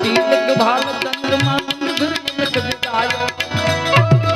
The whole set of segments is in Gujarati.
तिलक भाल चंद्रमा नंद तिलक बितायो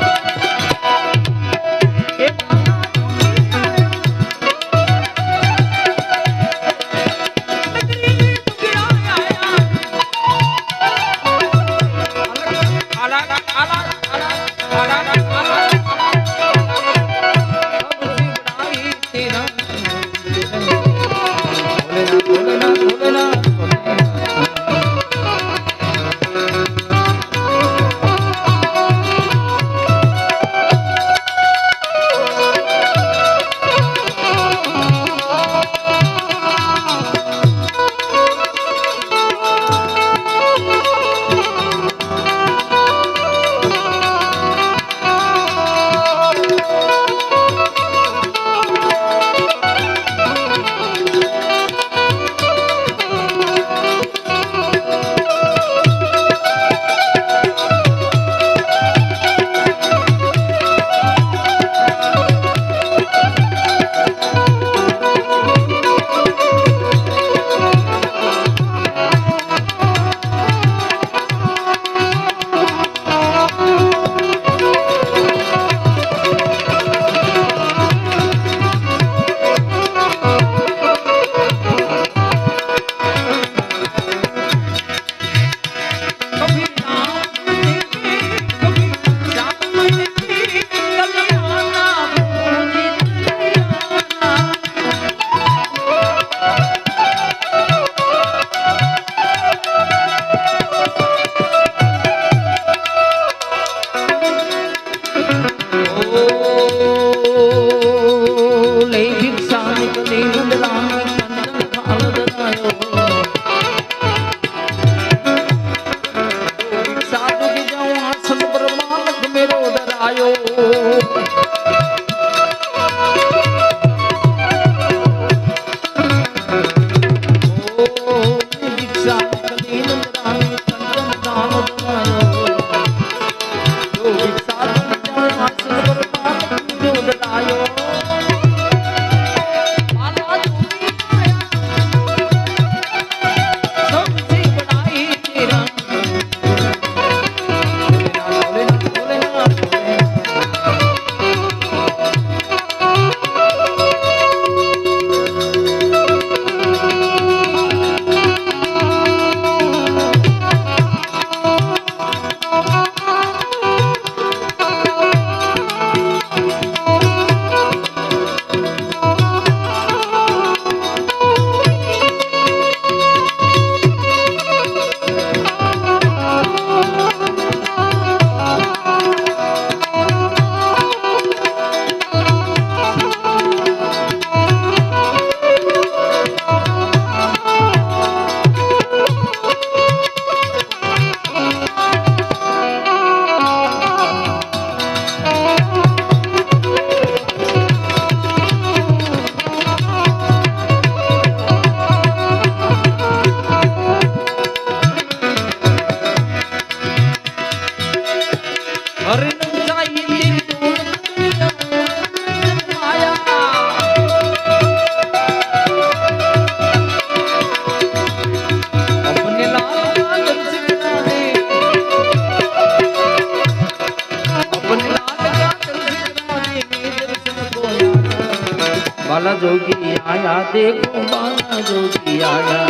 बाला जोगी आया देखो बाला जोगी आया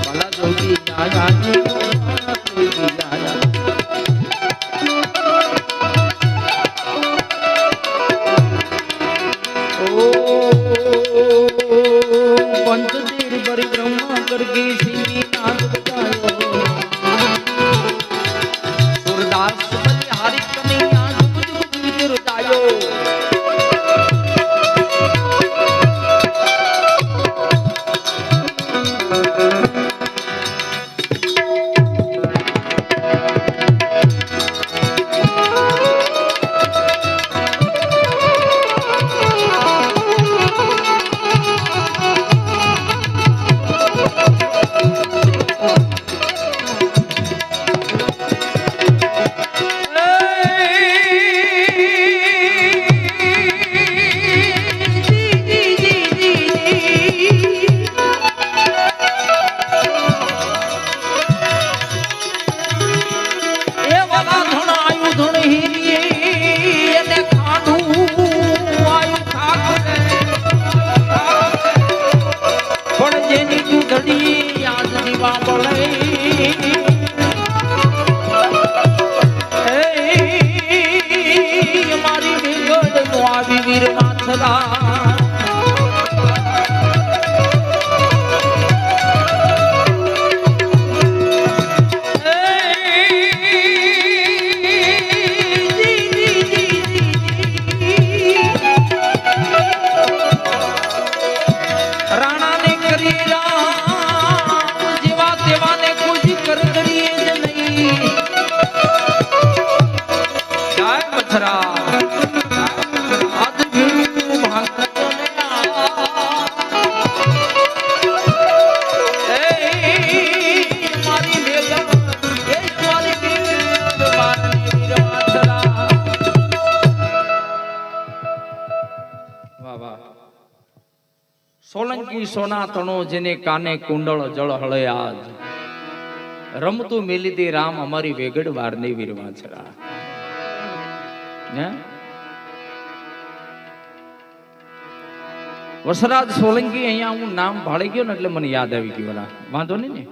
बाला जोगी आया देखो बाला जोगी आया ओ पंचदेव बड़ी ब्रह्मा करके सिंही नाद बजायो सूरदास बलिहारी कन्हैया जुग जुग गीत रुजायो સોલંકી સોના તણો જેને કાને કુંડળ જળ હળે આજ રમતું મેલીતી રામ અમારી વેગડ વારની વીર વાછરા. વસરાજ સોલંકી અહીંયા હું નામ ભાળી ગયો ને એટલે મને યાદ આવી ગયું. વાંધો નહીં ને.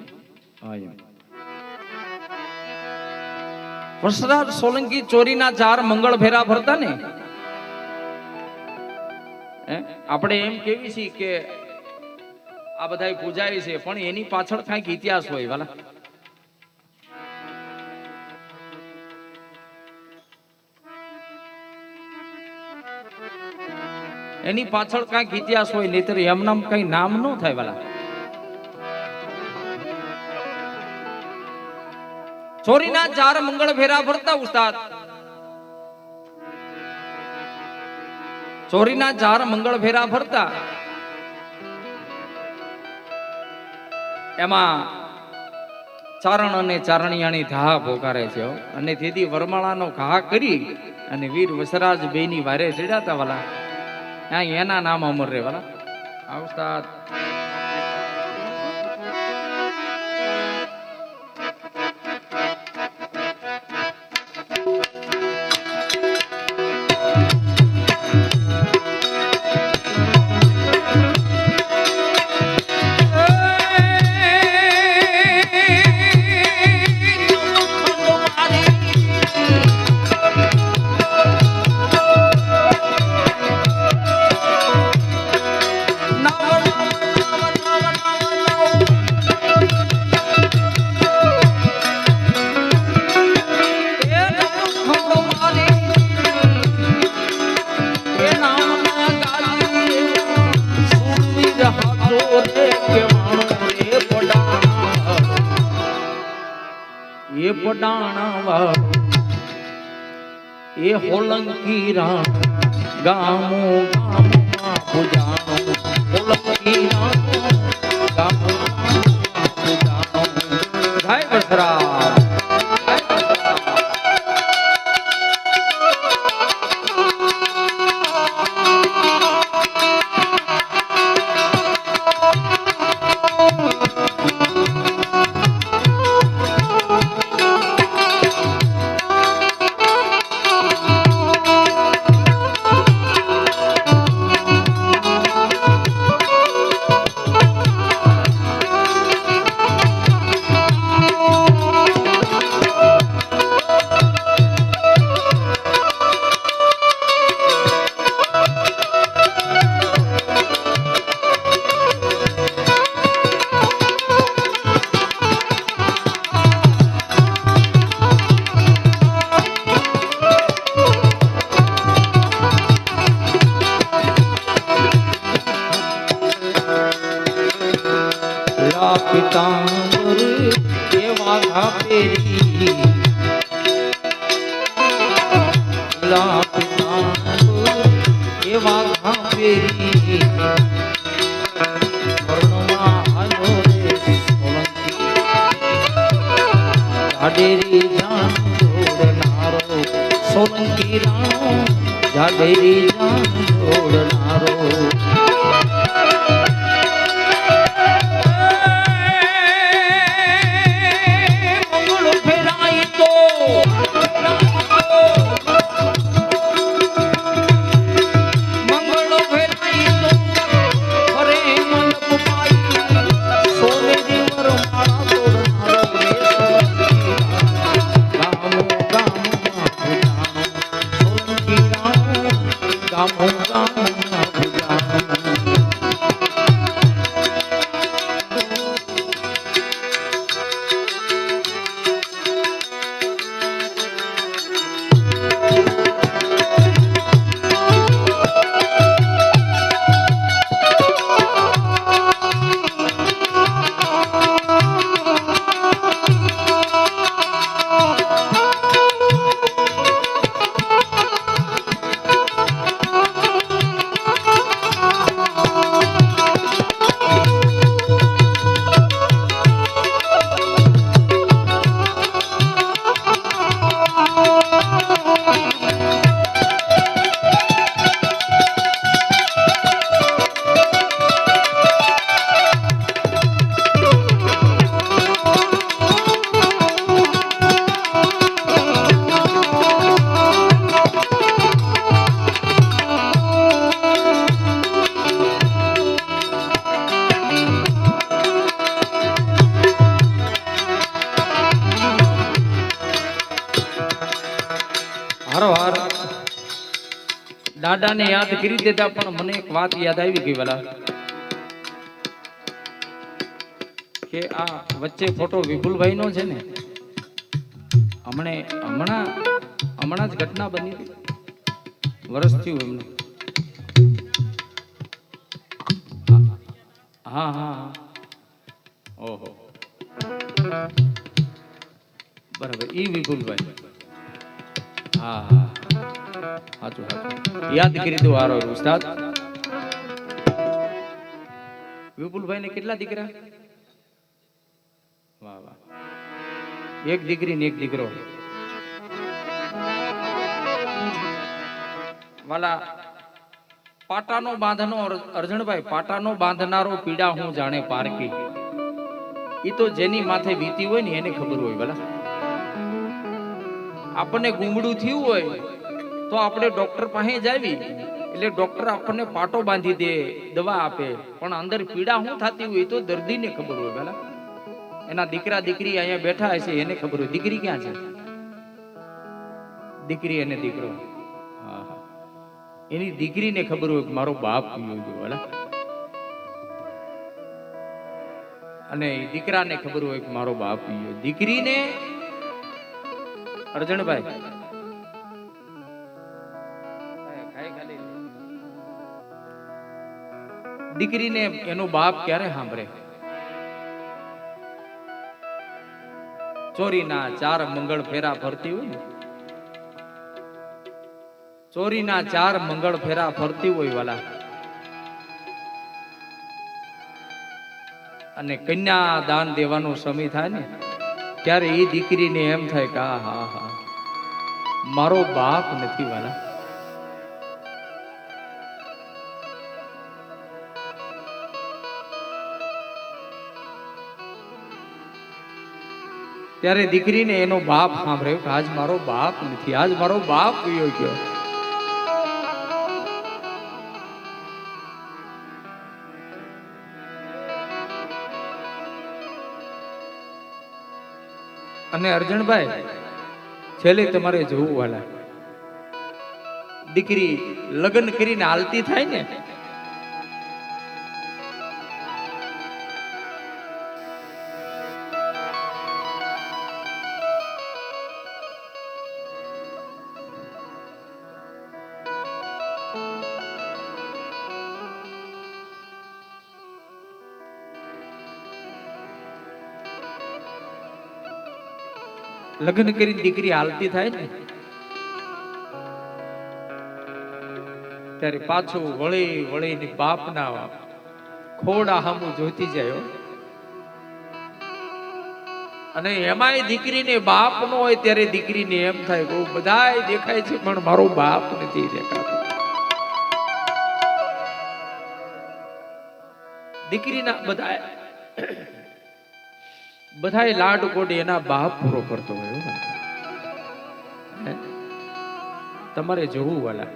વસરાજ સોલંકી ચોરીના 4 મંગળ ફેરા ભરતા ને. આપણે એમ કેવી છીએ કે આ બધા પૂજાય છે, પણ એની પાછળ કઈક ઇતિહાસ હોય વાલા. એની પાછળ કઈક ઇતિહાસ હોય, નહીતર એમ નામ કઈ નામ ન થાય વાલા. ચોરીના 4 મંગળ ફેરા ભરતા ઉસ્તાદ. ચોરીના 4 મંગળ ફેરા ભરતા એમાં ચારણ અને ચારણિયાની ધા પોકારે છે. અને તેથી વરમાળાનો ઘા કરી અને વીર વસરાજ બેની વારે ચડ્યાતા વાલા. એના નામ અમર રે વાલા. આ ઉસ્તાદ એ પડાણા વાળો એ હોલંકી રામ ગામો ગામમાં પૂજાણો. હોલંકી રામ ગામો પૂજાણો. જય વસરાજ. પિતાંબર એવા ઘાપેરી પિતાંબર એવા ઘાપેરી વર્ણમાં આવ્યો રે સોલંકી. જાડેરી જાન જોડનારો સોલંકી રામ. જાડેરી જાન જોડનારો. Ram Ram Ram હારો હાર દાદાને યાદ કરી દેતા, પણ મને એક વાત યાદ આવી ગઈ વાલા, કે આ વચ્ચે ફોટો વિપુલભાઈ નો છે ને, હમણાં જ ઘટના બની હતી, વર્ષ થયું એમને. હા હા હા, ઓહો બરાબર, ઈ વિપુલભાઈ. હા હા સાચું સાચું, યાદ કરી દો હારો ઉસ્તાદ. વિપુલભાઈ ને કેટલા દીકરા? વાહ વાહ, એક દીકરી ને એક દીકરો. વાલા પાટાનો બાંધનો અર્જણભાઈ, પાટાનો બાંધનારો પીડા હું જાણે પારકી. ઈ તો જેની માથે વીતી હોય ને એને ખબર હોય. વાલા આપણને ગુમડું થયું હોય તો આપણે ડોક્ટર પાસે જાવી, એટલે ડોક્ટર આપણને પાટો બાંધી દે, દવા આપે, પણ અંદર પીડા શું થતી હોય તો દર્દીને ખબર હોય. વાલા એના દીકરા દીકરી અહીંયા બેઠા હશે, એને ખબર હોય. દીકરી ક્યાં છે? દીકરી અને દીકરો. હા હા, એની દીકરીને ખબર હોય કે મારો બાપ પીયો ગયો. વાલા અને દીકરાને ખબર હોય કે મારો બાપ પીયો. દીકરીને અર્જણભાઈ દીકરીને એનો બાપ ક્યારે સાંભળે? ચોરીના 4 મંગળ ફેરા ફરતી હોય ને, ચોરીના 4 મંગળ ફેરા ફરતી હોય વાલા, અને કન્યા દાન દેવાનો સમય થાય ને, ત્યારે એ દીકરીને એમ થાય કે હા હા મારો બાપ નથી. વાલા ત્યારે દીકરીને એનો બાપ સાંભળ્યો કે આજ મારો બાપ નથી, આજ મારો બાપ વયો ગયો. અને અર્જણભાઈ છેલ્લે તમારે જોવું વાલા, દીકરી લગ્ન કરીને હાલતી થાય ને, લગ્ન કરીને દીકરી હાલતી થાય ને, ત્યારે પાછું વળી વળીને બાપના ખોડા સામું જોતી જાય. અને એમાંય દીકરીને બાપ નો હોય ત્યારે દીકરીને એમ થાય કે બધાય દેખાય છે પણ મારો બાપ નથી દેખાતો. દીકરીના બધાય લાડ કોડ એના બાપ પૂરો કરતો હોય. તમારે જોવું વાલા,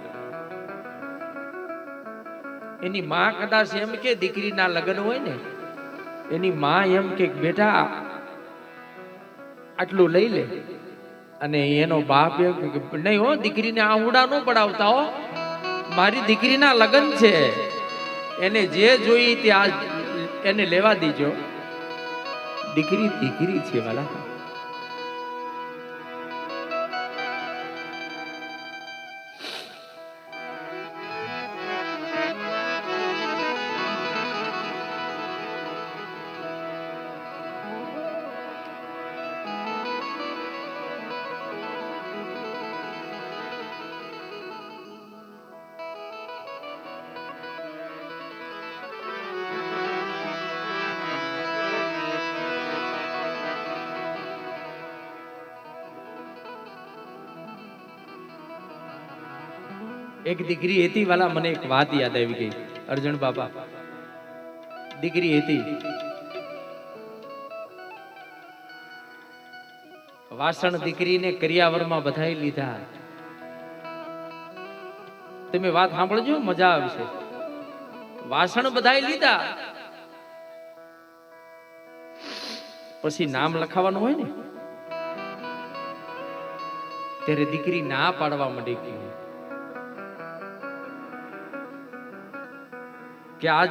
એની માં કદાચ એમ કે દીકરીના લગ્ન હોય ને, એની માં એમ કે બેટા આટલું લઈ લે, અને એનો બાપ એમ કે નહીં હો, દીકરીને આહુડા ન પડાવતા હો, મારી દીકરીના લગ્ન છે, એને જે જોઈ તે આજ એને લેવા દીજો. દીકરી દીકરી છે વાલા. એક દીકરી હતી વાલા, મને એક વાત યાદ આવી ગઈ અર્જણ બાબા. દીકરી હતી, વાસણ દીકરીને કરિયાવરમાં બધાઈ લીધા. તમે વાત સાંભળજો, મજા આવશે. વાસણ બધાઈ લીધા, પછી નામ લખાવાનું હોય ને, ત્યારે દીકરી ના પાડવા માંડી ગઈ કે આ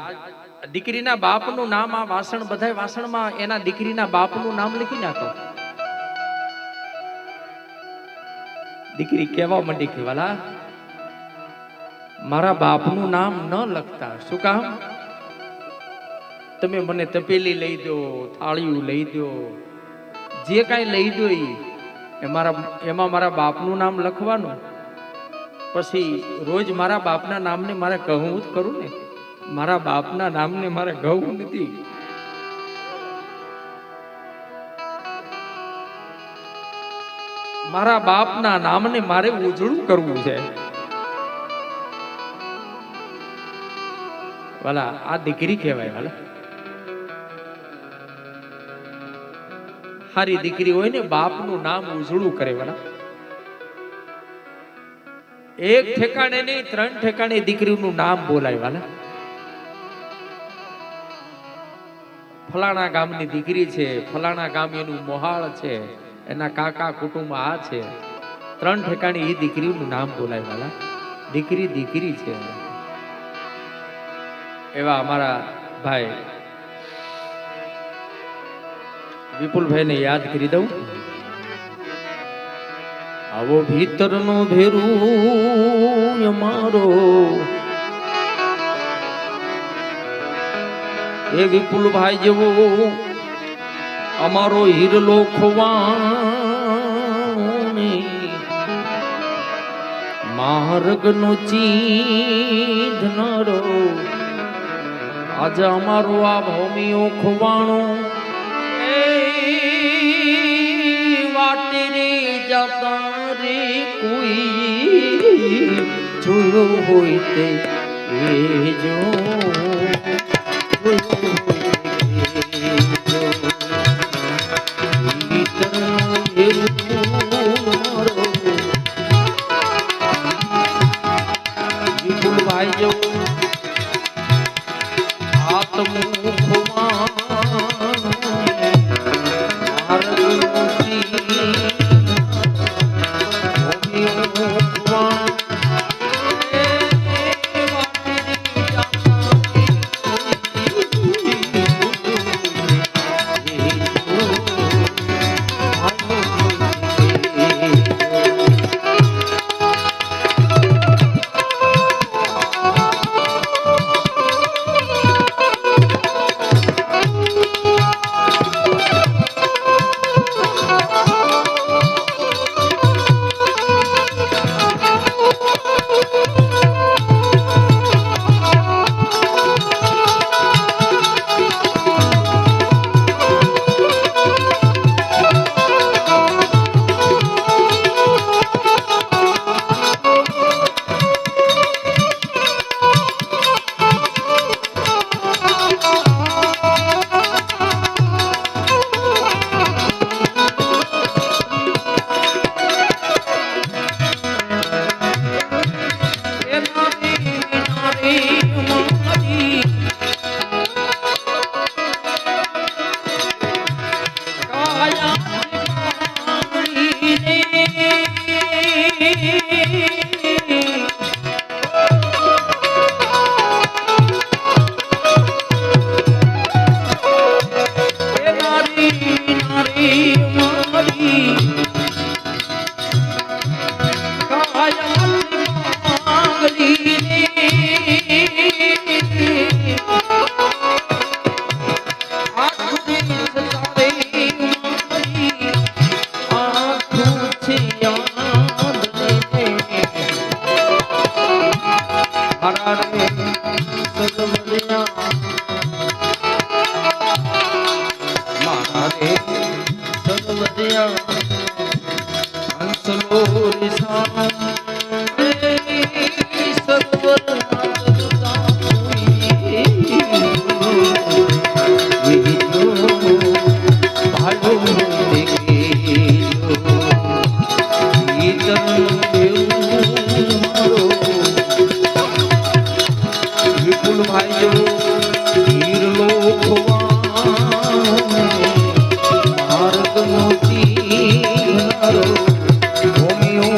દીકરીના બાપનું નામ આ વાસણ બધાય વાસણમાં એના દીકરીના બાપનું નામ લખી નાખો. દીકરી કહેવા માંડી કે વાલા મારા બાપનું નામ ન લખતા. શું કામ? તમે મને તપેલી લઈ દો, થાળીયું લઈ દો, જે કાંઈ લઈ દો એમાં મારા બાપનું નામ લખવાનું. પછી રોજ મારા બાપના નામને મારે કહું જ કરું ને. મારા બાપના નામને મારે કહું નથી. મારા બાપના નામને મારે ઉજળું કરવું છે. વાલા આ દીકરી કહેવાય. વાલા હારી દીકરી હોય ને બાપનું નામ ઉજળું કરે. વાલા એક ઠેકાણે નહીં 3 ઠેકાણે દીકરીનું નામ બોલાય. વાલા ફલાણા ગામની દીકરી છે, ફલાણા ગામ એનું મોહાળ છે, એના કાકા કુટુંબ આ છે. 3 ઠેકાણે એ દીકરીનું નામ બોલાય. વાલા દીકરી દીકરી છે. એવા અમારા ભાઈ વિપુલભાઈ ને યાદ કરી દઉં. આવો ભીતરનો ભેરું અમારો એ વિપુલભાઈ જેવો અમારો હીરલો ખોવાણી માર્ગનો ચીંધનારો આજે અમારો આ ભૂમિઓ ખોવાણો વાટે રે જતા રે કોઈ જોયો હોય તે જો વિપુલભાઈ જેવું Romeo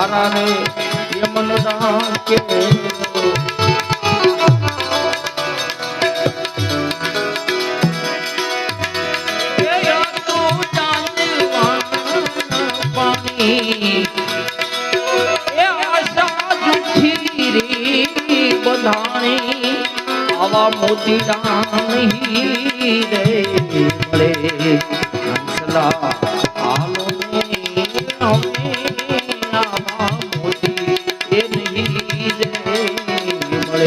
હારા રે યમન ડાકે આવા મોતી ડાણી રે મળે હંસલા આલો ને અમે આવા મોતી એ નહીં રે મળે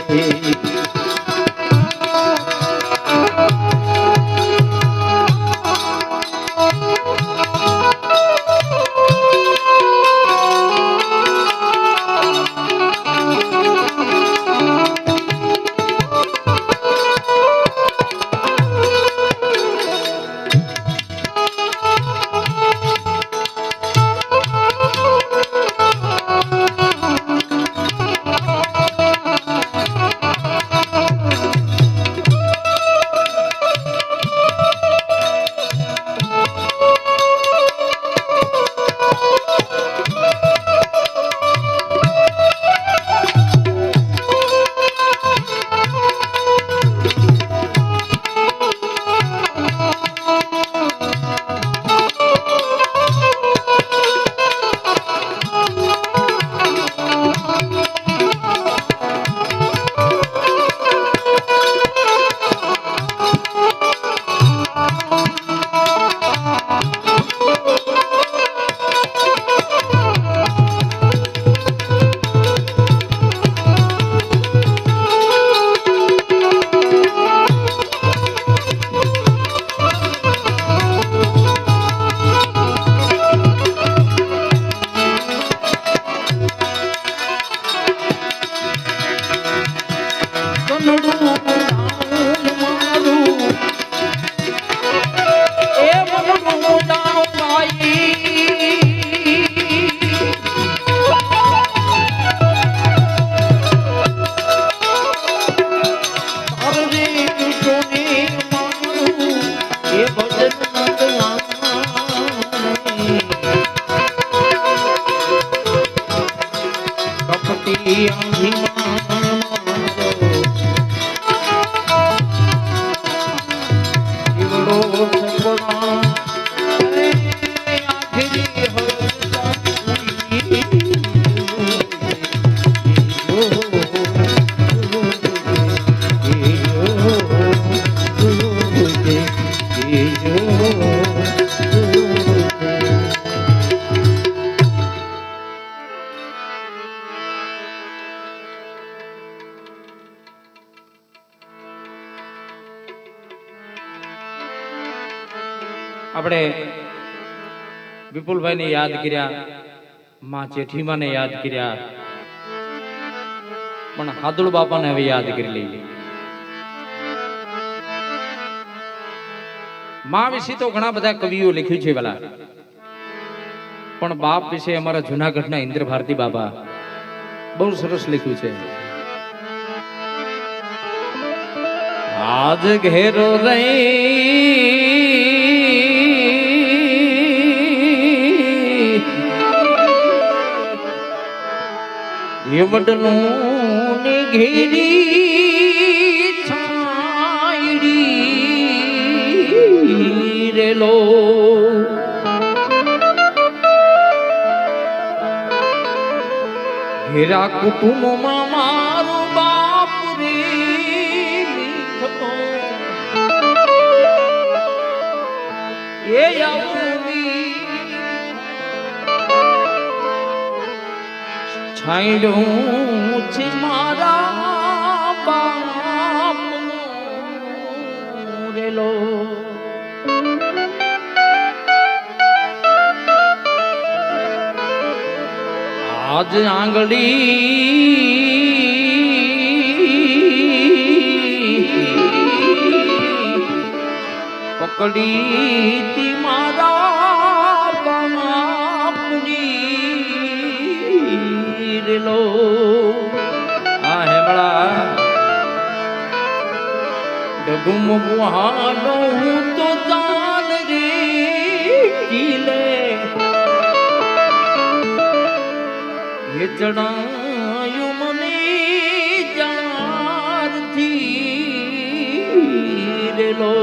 આપણે વિપુલભાઈ ને યાદ કર્યા, માં જેઠીમાને યાદ કર્યા, પણ હાદુળ બાપાને હવે યાદ કરી લઈએ. માં વિશે તો ઘણા બધા કવિઓ લખ્યું છે પેલા, પણ બાપ વિશે અમારા જુનાગઢના ઇન્દ્ર ભારતી બાબા બહુ સરસ લખ્યું છે. આજ ઘેરો રહી એ વડલું ને ઘેરી છાયડી રેલો ઘેરા કુટુંબમાં મારો બાપ રે એ છાંયડું છે મારા બાપનો રેલો. આજ આંગળી પકડી તી મારા બાપની રેલો. આ હેમળા ડગુમ ગુહાનો હું તો જાન રે એ જણાયું મને જારથી રેલો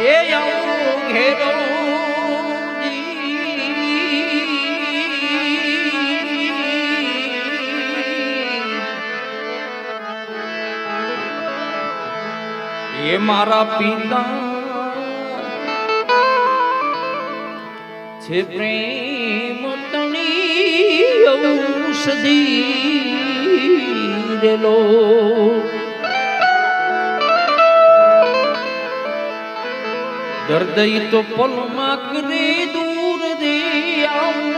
એ આવું ઘેરો એ મારા પિતા છે પ્રેમ તણી ઔષધી રેલો દર્દ તો પલમાં કરે દૂર રે આવું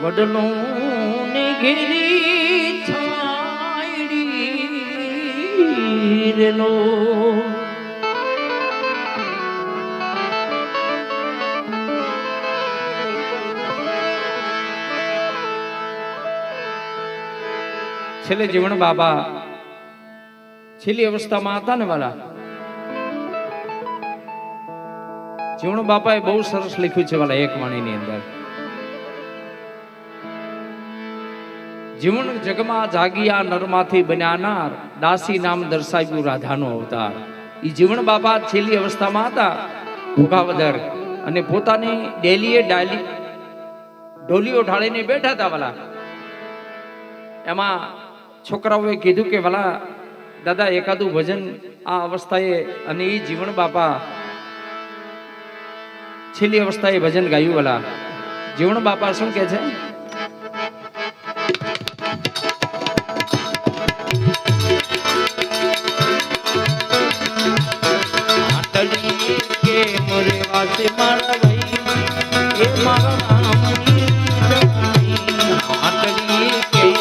વડલો ને ઘેરી છાયડી રેલો છેલ્લે જીવણ બાબા છેલ્લી અવસ્થામાં હતા ને વાલા જીવણ બાપાએ બહુ સરસ લખ્યું છે વાલા એક વાણીની અંદર જીવણ જગમાં જાગિયા નરમાંથી બન્યાનાર દાસી નામ દર્શાવ્યું રાધાનો અવતાર એ જીવણ બાપા છેલ્લી અવસ્થામાં હતા ભૂખાવદર અને પોતાની ઢોલીઓ ઢાળીને બેઠા હતા વાલા એમાં છોકરાઓએ કીધું કે વાલા દાદા એકાદું ભજન આ અવસ્થાએ અને એ જીવણ બાપા છેલ્લી અવસ્થાએ ભજન ગાયું વાલા જીવણ બાપા શું કે છે મારા ભાઈ એ મારા રામની આટલી કે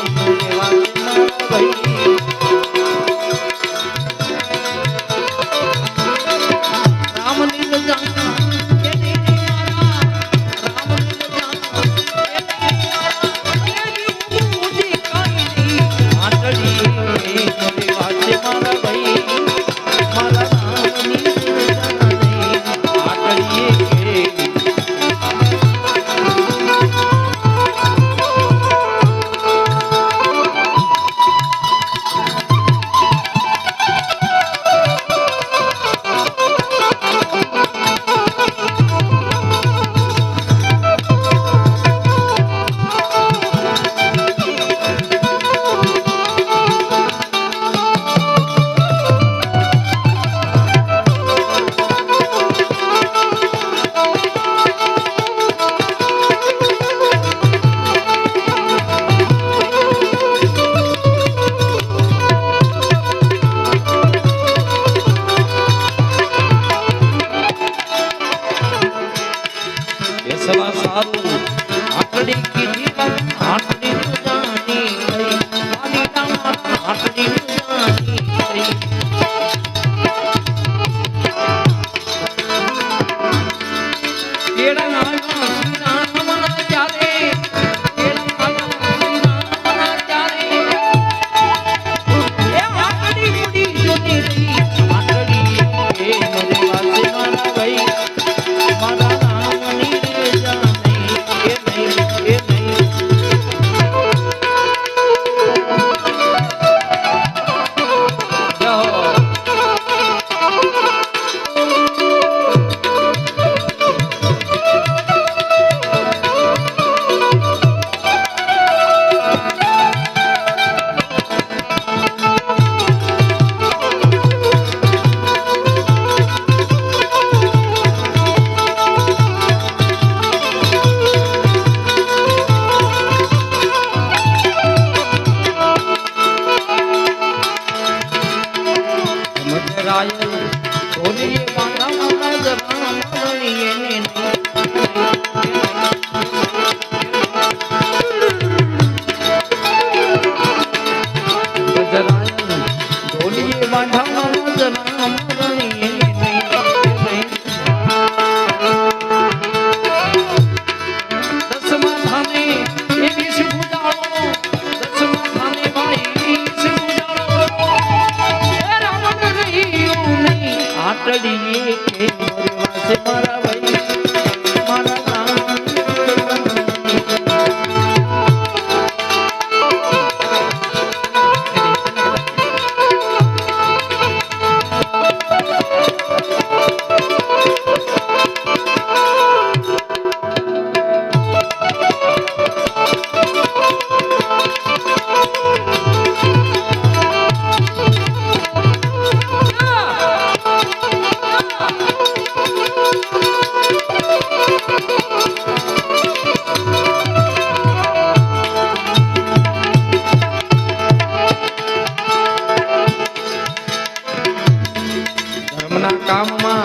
કામમાં